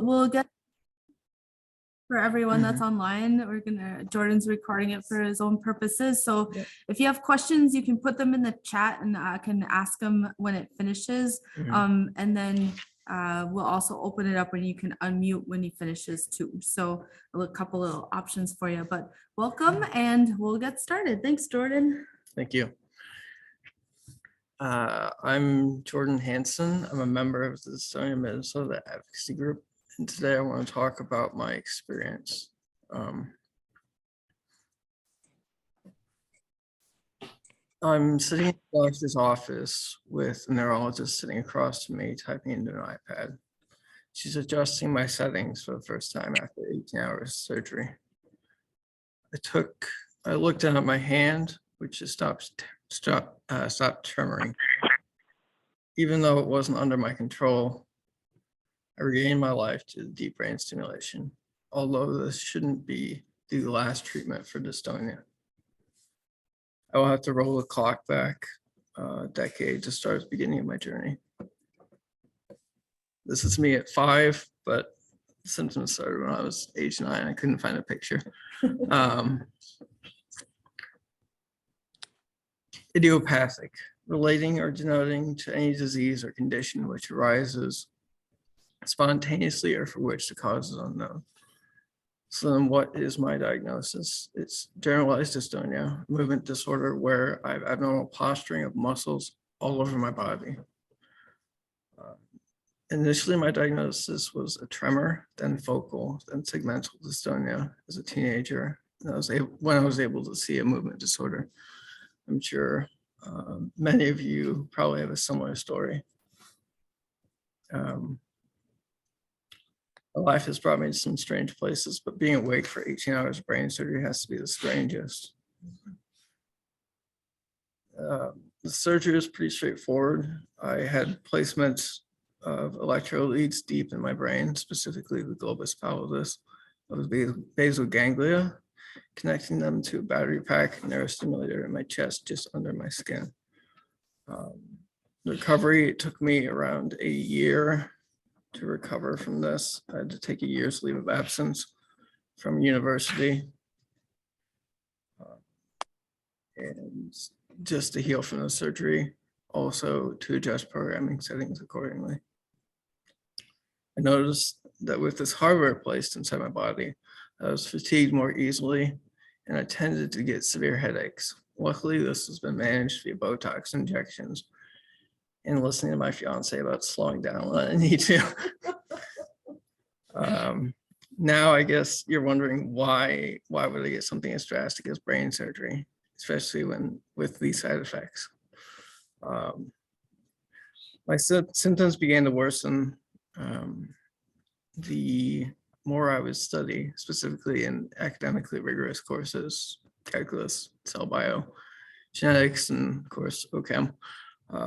we'll get for everyone that's online. Jordan's recording it for his own purposes. So if you have questions, you can put them in the chat and I can ask them when it finishes. And then we'll also open it up when you can unmute when he finishes too. So a couple little options for you, but welcome and we'll get started. Thanks, Jordan. Thank you. I'm Jordan Hansen. I'm a member of the Dystonia, Minnesota advocacy group. And today I want to talk about my experience. I'm sitting in the doctor's office with a neurologist sitting across from me typing into an iPad. She's adjusting my settings for the first time after 18 hours of surgery. I looked down at my hand, which just stopped tremoring. Even though it wasn't under my control, I regained my life to the deep brain stimulation, although this shouldn't be the last treatment for dystonia. I will have to roll the clock back a decade to start the beginning of my journey. This is me at 5, but the symptoms started when I was age 9. I couldn't find a picture. Idiopathic, relating or denoting to any disease or condition which arises spontaneously or for which the cause is unknown. So then what is my diagnosis? It's generalized dystonia, movement disorder where I have abnormal posturing of muscles all over my body. Initially, my diagnosis was a tremor, then focal, then segmental dystonia as a teenager. And when I was able to see a movement disorder. I'm sure many of you probably have a similar story. Life has brought me to some strange places, but being awake for 18 hours of brain surgery has to be the strangest. The surgery was pretty straightforward. I had placements of electrode leads deep in my brain, specifically the globus pallidus of the basal ganglia, connecting them to a battery pack neurostimulator in my chest just under my skin. The recovery, it took me around a year to recover from this. I had to take a year's leave of absence from university and just to heal from the surgery, also to adjust programming settings accordingly. I noticed that with this hardware placed inside my body, I was fatigued more easily and I tended to get severe headaches. Luckily, this has been managed via Botox injections and listening to my fiance about slowing down when I need to. Now, I guess you're wondering why would I get something as drastic as brain surgery, especially with these side effects. My symptoms began to worsen the more I would study, specifically in academically rigorous courses, calculus, cell bio, genetics, and of course, OChem.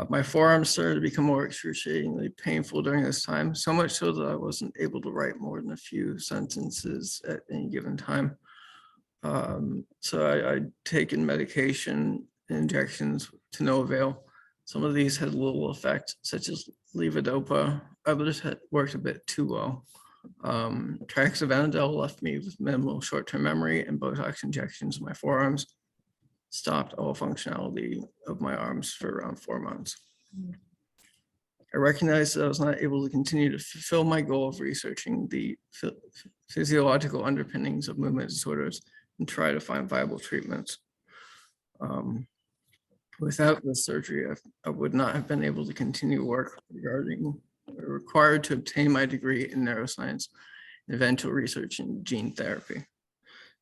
My forearms started to become more excruciatingly painful during this time, so much so that I wasn't able to write more than a few sentences at any given time. So I'd taken medication, injections to no avail. Some of these had little effect, such as levodopa. Others had worked a bit too well. Traxavanadel left me with minimal short-term memory, and Botox injections in my forearms stopped all functionality of my arms for around 4 months. I recognized that I was not able to continue to fulfill my goal of researching the physiological underpinnings of movement disorders and try to find viable treatments. Without this surgery, I would not have been able to continue work required to obtain my degree in neuroscience and eventual research in gene therapy.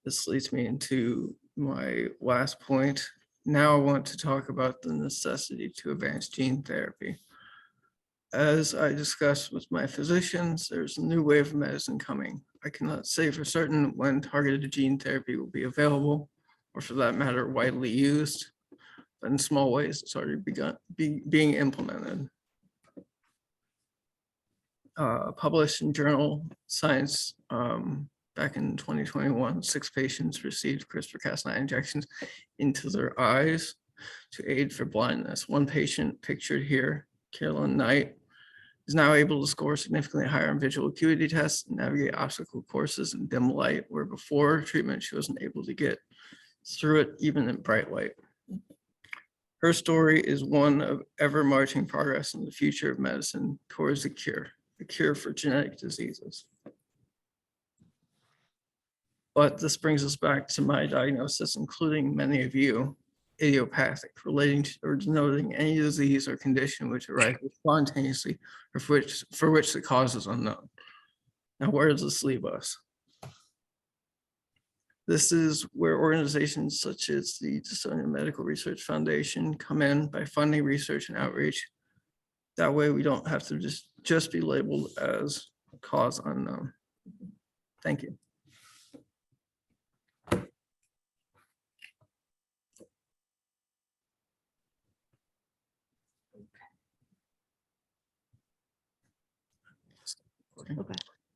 This leads me into my last point. Now I want to talk about the necessity to advance gene therapy. As I discussed with my physicians, there's a new wave of medicine coming. I cannot say for certain when targeted gene therapy will be available, or for that matter, widely used, but in small ways, it's already being implemented. Published in journal Science back in 2021, 6 patients received CRISPR-Cas9 injections into their eyes to aid for blindness. One patient pictured here, Carlene, is now able to score significantly higher on visual acuity tests and navigate obstacle courses in dim light, where before treatment, she wasn't able to get through it even in bright light. Her story is one of ever marching progress in the future of medicine towards a cure for genetic diseases. But this brings us back to my diagnosis, including many of you, idiopathic, relating to or denoting any disease or condition which arises spontaneously or for which the cause is unknown. Now, where does this leave us? This is where organizations such as the Dystonia Medical Research Foundation come in by funding research and outreach. That way we don't have to just be labeled as cause unknown. Thank you. Okay.